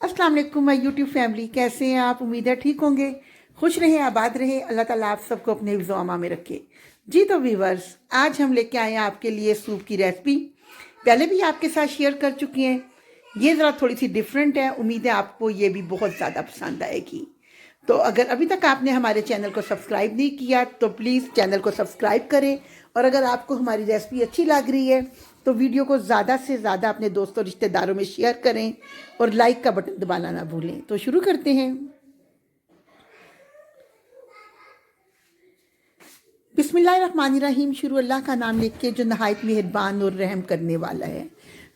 अस्सलाम वालेकुम my YouTube family, कैसे हैं आप? उम्मीद है ठीक होंगे, खुश रहें, आबाद रहें। अल्लाह ताला आप सबको अपने हिफ्ज़ व अमा में रखे। जी तो व्यूवर्स, आज हम लेके आए हैं आपके लिए सूप की रेसिपी। पहले भी आपके साथ शेयर कर चुकी हैं। ये ज़रा थोड़ी सी डिफरेंट है, उम्मीद है आपको ये भी बहुत ज़्यादा पसंद आएगी। तो अगर अभी तक आपने हमारे चैनल को सब्सक्राइब नहीं किया तो प्लीज़ चैनल को सब्सक्राइब करें, और अगर आपको हमारी रेसिपी अच्छी लग रही है तो वीडियो को ज़्यादा से ज़्यादा अपने दोस्तों रिश्तेदारों में शेयर करें और लाइक का बटन दबाना ना भूलें। तो शुरू करते हैं। बिस्मिल्लाहिर्रहमानिर्रहीम, शुरू अल्लाह का नाम लेके के जो नहायत मेहरबान और रहम करने वाला है।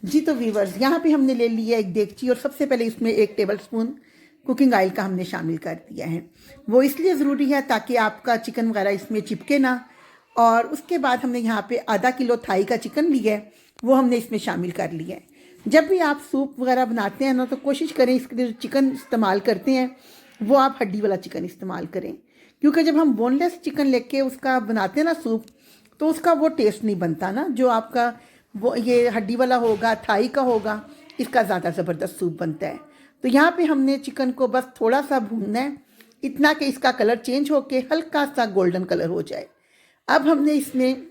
जी तो व्यूवर्स, यहाँ पे हमने ले लिया एक देगची और सबसे पहले इसमें 1 टेबल स्पून कुकिंग ऑयल का हमने शामिल कर दिया है। वो इसलिए ज़रूरी है ताकि आपका चिकन वगैरह इसमें चिपके ना। और उसके बाद हमने यहाँ पे आधा किलो थाई का चिकन लिया है, वो हमने इसमें शामिल कर लिया है। जब भी आप सूप वगैरह बनाते हैं ना तो कोशिश करें इसके लिए जो चिकन इस्तेमाल करते हैं वो आप हड्डी वाला चिकन इस्तेमाल करें, क्योंकि जब हम बोनलेस चिकन लेके उसका बनाते हैं ना सूप, तो उसका वो टेस्ट नहीं बनता ना जो आपका वो ये हड्डी वाला होगा, थाई का होगा, इसका ज़्यादा ज़बरदस्त सूप बनता है। तो यहाँ पे हमने चिकन को बस थोड़ा सा भूनना है, इतना कि इसका कलर चेंज होके हल्का सा गोल्डन कलर हो जाए। अब हमने इसमें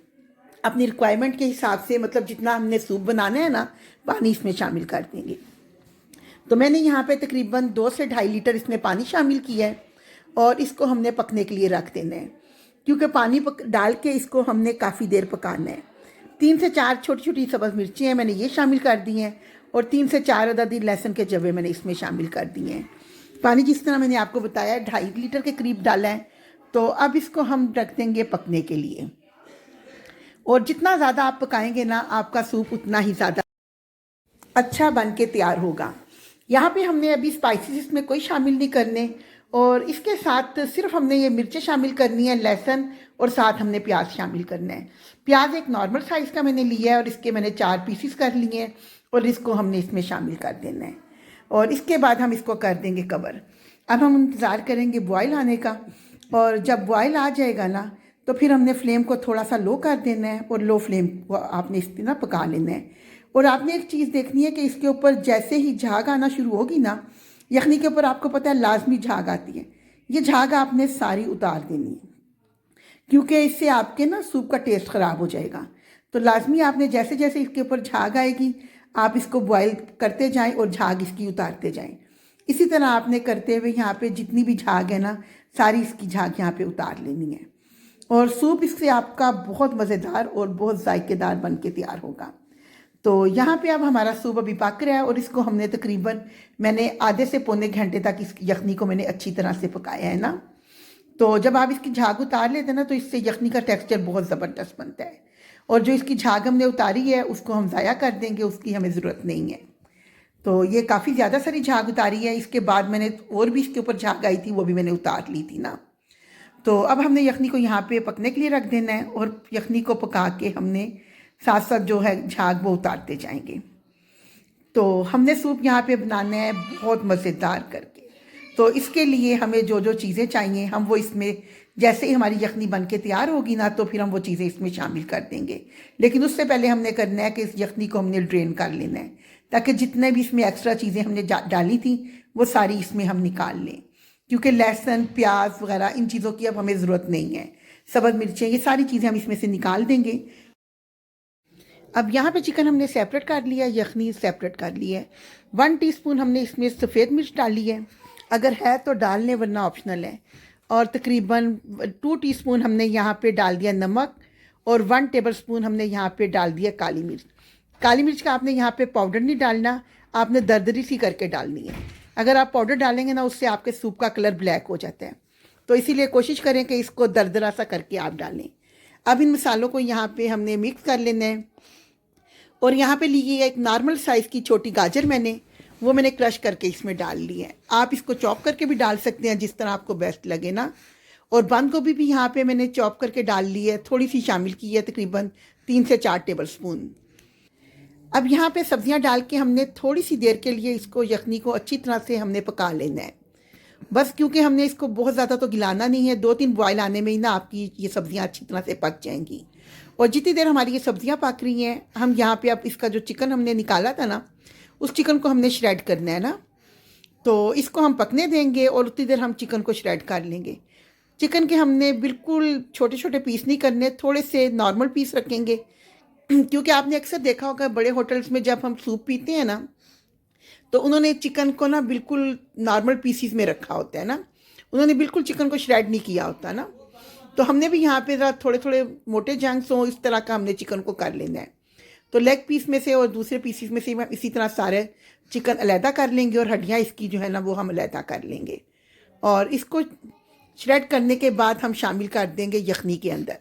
अपनी रिक्वायरमेंट के हिसाब से, मतलब जितना हमने सूप बनाना है ना, पानी इसमें शामिल कर देंगे। तो मैंने यहाँ पे तकरीबन 2 से 2.5 लीटर इसमें पानी शामिल किया है और इसको हमने पकने के लिए रख देना है, क्योंकि पानी डाल के इसको हमने काफ़ी देर पकाना है। 3 से 4 छोटी छोटी सब्ज़ मिर्ची हैं, मैंने ये शामिल कर दी हैं, और 3 से 4 अदद लहसुन के जवे मैंने इसमें शामिल कर दिए हैं। पानी जिस तरह मैंने आपको बताया 2.5 लीटर के करीब डाला है। तो अब इसको हम रख देंगे पकने के लिए, और जितना ज़्यादा आप पकाएंगे ना आपका सूप उतना ही ज़्यादा अच्छा बन के तैयार होगा। यहाँ पे हमने अभी स्पाइसेस इसमें कोई शामिल नहीं करने, और इसके साथ सिर्फ हमने ये मिर्चें शामिल करनी है, लहसुन, और साथ हमने प्याज शामिल करना है। प्याज एक नॉर्मल साइज़ का मैंने लिया है और इसके मैंने 4 पीसीस कर लिए हैं, और इसको हमने इसमें शामिल कर देना है। और इसके बाद हम इसको कर देंगे कवर। अब हम इंतज़ार करेंगे बॉयल आने का, और जब बॉयल आ जाएगा ना तो फिर हमने फ्लेम को थोड़ा सा लो कर देना है, और लो फ्लेम को आपने इस पर ना पका लेना है। और आपने एक चीज़ देखनी है कि इसके ऊपर जैसे ही झाग आना शुरू होगी ना, यखनी के ऊपर आपको पता है लाजमी झाग आती है, ये झाग आपने सारी उतार देनी है, क्योंकि इससे आपके ना सूप का टेस्ट ख़राब हो जाएगा। तो लाजमी आपने जैसे जैसे इसके ऊपर झाग आएगी आप इसको बॉयल करते जाएं और झाग इसकी उतारते जाएं। इसी तरह आपने करते हुए यहाँ पे जितनी भी झाग है ना, सारी इसकी झाग यहाँ पे उतार लेनी है, और सूप इससे आपका बहुत मज़ेदार और बहुत जायकेदार बन के तैयार होगा। तो यहाँ पे अब हमारा सूप अभी पक रहा है, और इसको हमने तकरीबन मैंने आधे से पौने घंटे तक इस यखनी को मैंने अच्छी तरह से पकाया है ना। तो जब आप इसकी झाग उतार लेते हैं ना तो इससे यखनी का टेक्सचर बहुत ज़बरदस्त बनता है, और जो इसकी झाग हमने उतारी है उसको हम ज़ाया कर देंगे, उसकी हमें ज़रूरत नहीं है। तो ये काफ़ी ज़्यादा सारी झाग उतारी है, इसके बाद मैंने और भी इसके ऊपर झाग आई थी वो भी मैंने उतार ली थी ना। तो अब हमने यखनी को यहाँ पे पकने के लिए रख देना है, और यखनी को पका के हमने साथ साथ जो है झाग वो उतारते जाएंगे। तो हमने सूप यहाँ पे बनाना है बहुत मज़ेदार करके। तो इसके लिए हमें जो जो चीज़ें चाहिए हम वो इसमें, जैसे ही हमारी यखनी बन के तैयार होगी ना तो फिर हम वो चीज़ें इसमें शामिल कर देंगे। लेकिन उससे पहले हमने करना है कि इस यखनी को हमने ड्रेन कर लेना है, ताकि जितने भी इसमें एक्स्ट्रा चीज़ें हमने डाली थी वो सारी इसमें हम निकाल लें, क्योंकि लहसुन प्याज वगैरह इन चीज़ों की अब हमें ज़रूरत नहीं है। सब्ज़ मिर्चें ये सारी चीज़ें हम इसमें से निकाल देंगे। अब यहाँ पे चिकन हमने सेपरेट कर लिया, यखनी सेपरेट कर ली है। 1 टीस्पून हमने इसमें सफ़ेद मिर्च डाली है, अगर है तो डाल लें वरना ऑप्शनल है। और तकरीबन 2 टीस्पून हमने यहाँ पे डाल दिया नमक, और 1 टेबल स्पून हमने यहाँ पे डाल दिया काली मिर्च। काली मिर्च का आपने यहाँ पे पाउडर नहीं डालना, आपने दरदरी सी करके डालनी है। अगर आप पाउडर डालेंगे ना उससे आपके सूप का कलर ब्लैक हो जाता है, तो इसीलिए कोशिश करें कि इसको दरदरा सा करके आप डालें। अब इन मसालों को यहाँ पे हमने मिक्स कर लेना है, और यहाँ पे ली है एक नॉर्मल साइज़ की छोटी गाजर, मैंने क्रश करके इसमें डाल ली है। आप इसको चॉप करके भी डाल सकते हैं जिस तरह आपको बेस्ट लगे ना। और बंद गोभी भी यहाँ पे मैंने चॉप करके डाल ली है, थोड़ी सी शामिल की है, तकरीबन 3 से 4 टेबल स्पून। अब यहाँ पे सब्जियाँ डाल के हमने थोड़ी सी देर के लिए इसको यखनी को अच्छी तरह से हमने पका लेना है बस, क्योंकि हमने इसको बहुत ज़्यादा तो गिलाना नहीं है, 2-3 बॉयल आने में ही ना आपकी ये सब्जियाँ अच्छी तरह से पक जाएंगी। और जितनी देर हमारी ये सब्जियां पक रही हैं हम यहाँ पे अब इसका जो चिकन हमने निकाला था ना उस चिकन को हमने श्रेड करना है ना। तो इसको हम पकने देंगे और उतनी देर हम चिकन को श्रेड कर लेंगे। चिकन के हमने बिल्कुल छोटे छोटे पीस नहीं करने, थोड़े से नॉर्मल पीस रखेंगे क्योंकि आपने अक्सर देखा होगा बड़े होटल्स में जब हम सूप पीते हैं ना, तो उन्होंने चिकन को ना बिल्कुल नॉर्मल पीसीज में रखा होता है ना, उन्होंने बिल्कुल चिकन को श्रेड नहीं किया होता ना। तो हमने भी यहाँ पे ज़रा थोड़े थोड़े मोटे जंक्स हों इस तरह का हमने चिकन को कर लेना है। तो लेग पीस में से और दूसरे पीसीस में से इसी तरह सारे चिकन अलहदा कर लेंगे और हड्डियाँ इसकी जो है ना वो हम अलहदा कर लेंगे। और इसको श्रेड करने के बाद हम शामिल कर देंगे यखनी के अंदर।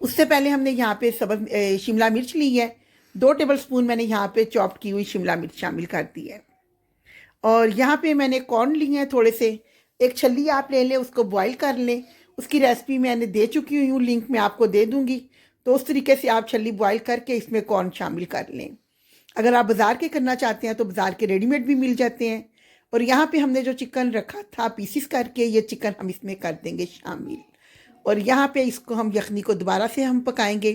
उससे पहले हमने यहाँ पे शिमला मिर्च ली है, 2 टेबलस्पून मैंने यहाँ पे चॉप्ड की हुई शिमला मिर्च शामिल कर दी है। और यहाँ पे मैंने कॉर्न लिए हैं थोड़े से, एक छल्ली आप ले लें, उसको बॉईल कर लें। उसकी रेसिपी मैंने दे चुकी हूँ, लिंक मैं आपको दे दूँगी। तो उस तरीके से आप छल्ली बॉईल करके इसमें कॉर्न शामिल कर लें। अगर आप बाज़ार के करना चाहते हैं तो बाज़ार के रेडीमेड भी मिल जाते हैं। और यहाँ पे हमने जो चिकन रखा था पीसीस करके, ये चिकन हम इसमें कर देंगे शामिल। और यहाँ पे इसको हम यखनी को दोबारा से हम पकाएंगे।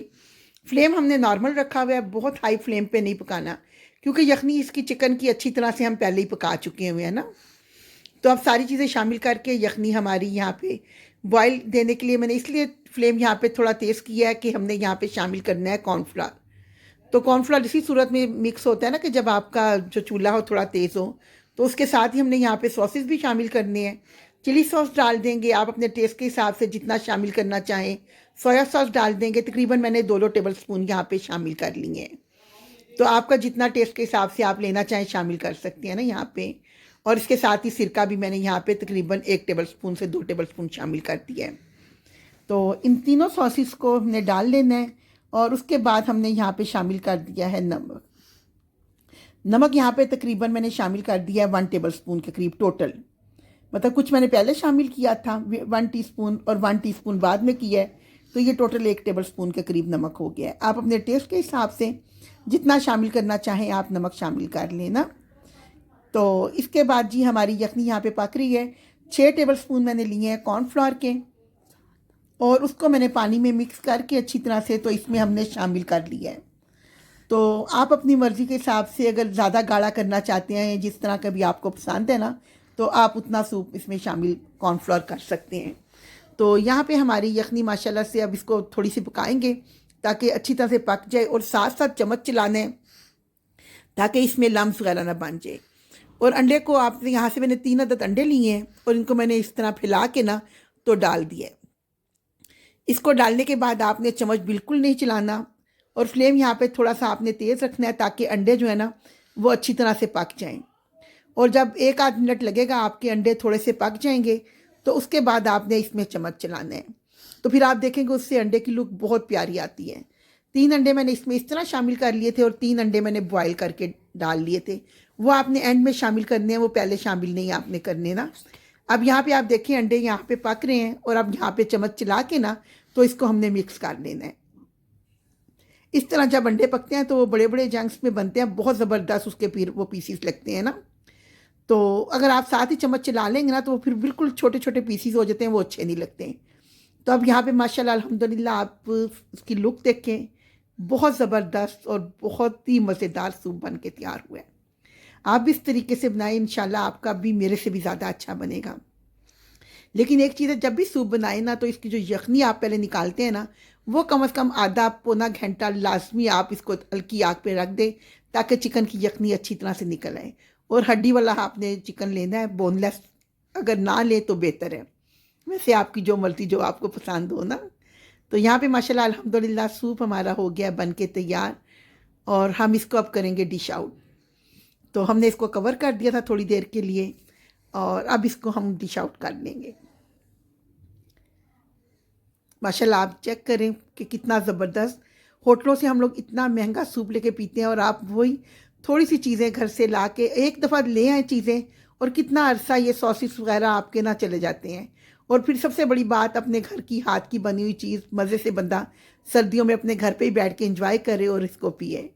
फ्लेम हमने नॉर्मल रखा हुआ है, बहुत हाई फ्लेम पे नहीं पकाना क्योंकि यखनी इसकी चिकन की अच्छी तरह से हम पहले ही पका चुके हुए हैं ना। तो अब सारी चीज़ें शामिल करके यखनी हमारी यहाँ पे बॉईल देने के लिए मैंने इसलिए फ्लेम यहाँ पे थोड़ा तेज़ किया है कि हमने यहाँ पे शामिल करना है कॉर्नफ्लावर। तो कॉर्नफ्लावर इसी सूरत में मिक्स होता है ना कि जब आपका जो चूल्हा हो थोड़ा तेज़ हो, तो उसके साथ ही हमने यहाँ पे सॉसेस भी शामिल करने हैं। चिली सॉस डाल देंगे आप अपने टेस्ट के हिसाब से जितना शामिल करना चाहें। सोया सॉस डाल देंगे, तकरीबन मैंने 2 टेबलस्पून यहाँ पे शामिल कर लिए हैं। तो आपका जितना टेस्ट के हिसाब से आप लेना चाहें शामिल कर सकते हैं ना यहाँ पे। और इसके साथ ही सिरका भी मैंने यहाँ पे तकरीबन 1 टेबलस्पून से 2 टेबलस्पून शामिल कर दिया है। तो इन तीनों सॉसेस को हमने डाल लेना है और उसके बाद हमने यहाँ पे शामिल कर दिया है नमक। नमक यहाँ पे तकरीबन मैंने शामिल कर दिया है 1 टेबलस्पून के करीब टोटल। मतलब कुछ मैंने पहले शामिल किया था 1 टीस्पून और 1 टीस्पून बाद में किया है, तो ये टोटल 1 टेबलस्पून के करीब नमक हो गया है। आप अपने टेस्ट के हिसाब से जितना शामिल करना चाहें आप नमक शामिल कर लेना। तो इसके बाद जी हमारी यखनी यहाँ पे पक रही है। 6 टेबलस्पून मैंने लिए हैं कॉर्नफ्लावर के और उसको मैंने पानी में मिक्स करके अच्छी तरह से तो इसमें हमने शामिल कर लिया है। तो आप अपनी मर्ज़ी के हिसाब से अगर ज़्यादा गाढ़ा करना चाहते हैं, जिस तरह का भी आपको पसंद है ना, तो आप उतना सूप इसमें शामिल कॉर्नफ्लोर कर सकते हैं। तो यहाँ पे हमारी यखनी माशाल्लाह से अब इसको थोड़ी सी पकाएंगे ताकि अच्छी तरह से पक जाए और साथ साथ चम्मच चलाने ताकि इसमें लम्स वगैरह ना बन जाए। और अंडे को आपने यहाँ से मैंने 3 अदद अंडे लिए हैं और इनको मैंने इस तरह फैला के ना तो डाल दिए। इसको डालने के बाद आपने चम्मच बिल्कुल नहीं चलाना और फ्लेम यहाँ पे थोड़ा सा आपने तेज़ रखना है ताकि अंडे जो है ना वो अच्छी तरह से पक जाएं। और जब 1 आध मिनट लगेगा आपके अंडे थोड़े से पक जाएंगे तो उसके बाद आपने इसमें चम्मच चलाना है। तो फिर आप देखेंगे उससे अंडे की लुक बहुत प्यारी आती है। 3 अंडे मैंने इसमें इस तरह शामिल कर लिए थे और 3 अंडे मैंने बॉयल करके डाल लिए थे। वो आपने एंड में शामिल करने हैं, वो पहले शामिल नहीं आपने करने ना। अब यहाँ पे आप देखें अंडे यहाँ पे पक रहे हैं और अब यहाँ पे चम्मच चला के ना तो इसको हमने मिक्स कर लेना है। इस तरह जब अंडे पकते हैं तो वो बड़े बड़े जंक्स में बनते हैं, बहुत ज़बरदस्त उसके फिर वो पीसीस लगते हैं ना। तो अगर आप साथ ही चम्मच चला लेंगे ना तो वो फिर बिल्कुल छोटे छोटे पीसीस हो जाते हैं, वो अच्छे नहीं लगते हैं। तो अब यहाँ पे माशाल्लाह अल्हम्दुलिल्लाह आप उसकी लुक देखें, बहुत ज़बरदस्त और बहुत ही मज़ेदार सूप बन के तैयार हुआ है। आप भी इस तरीके से बनाएं, इंशाल्लाह आपका भी मेरे से भी ज़्यादा अच्छा बनेगा। लेकिन एक चीज़ है, जब भी सूप बनाए ना तो इसकी जो यखनी आप पहले निकालते हैं ना वो कम से कम आधा पौना घंटा लाजमी आप इसको हल्की आग पे रख दें ताकि चिकन की यखनी अच्छी तरह से निकल आए। और हड्डी वाला आपने चिकन लेना है, बोनलेस अगर ना ले तो बेहतर है, वैसे आपकी जो मर्ज़ी जो आपको पसंद हो ना। तो यहाँ पे माशाल्लाह अल्हम्दुलिल्लाह सूप हमारा हो गया बन के तैयार और हम इसको अब करेंगे डिश आउट। तो हमने इसको कवर कर दिया था थोड़ी देर के लिए और अब इसको हम डिश आउट कर लेंगे। माशाल्लाह आप चेक करें कि कितना ज़बरदस्त, होटलों से हम लोग इतना महंगा सूप लेके पीते हैं और आप वही थोड़ी सी चीज़ें घर से ला के एक दफ़ा ले आए चीज़ें और कितना अरसा ये सॉसेस वगैरह आपके ना चले जाते हैं। और फिर सबसे बड़ी बात, अपने घर की हाथ की बनी हुई चीज़ मज़े से बंदा सर्दियों में अपने घर पे ही बैठ के एंजॉय करे और इसको पिए।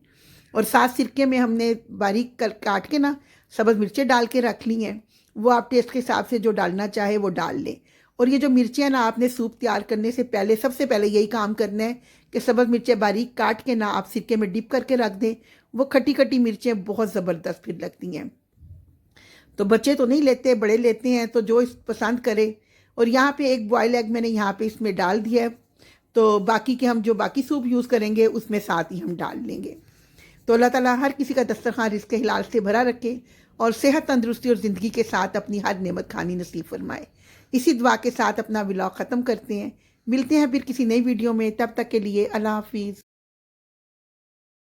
और साथ सिरके में हमने बारीक काट के ना सब्ज़ मिर्चें डाल के रख ली हैं, वो आप टेस्ट के हिसाब से जो डालना चाहे वो डाल लें। और ये जो मिर्चें हैं ना, आपने सूप तैयार करने से पहले सबसे पहले यही काम करना है कि सब्ज़ मिर्चें बारीक काट के ना आप सिरके में डिप करके रख दें। वो खट्टी खट्टी मिर्चें बहुत ज़बरदस्त फिर लगती हैं। तो बच्चे तो नहीं लेते, बड़े लेते हैं, तो जो इस पसंद करे। और यहाँ पे एक बॉयल एग मैंने यहाँ पे इसमें डाल दिया है, तो बाकी के हम जो बाकी सूप यूज़ करेंगे उसमें साथ ही हम डाल लेंगे। तो अल्लाह ताला हर किसी का दस्तरखान रिज़्क़ हिलाल से भरा रखे और सेहत, तंदुरुस्ती और ज़िंदगी के साथ अपनी हर नेमत खानी नसीब फरमाए। इसी दुआ के साथ अपना व्लॉग ख़त्म करते हैं। मिलते हैं फिर किसी नई वीडियो में, तब तक के लिए अल्लाह हाफिज़।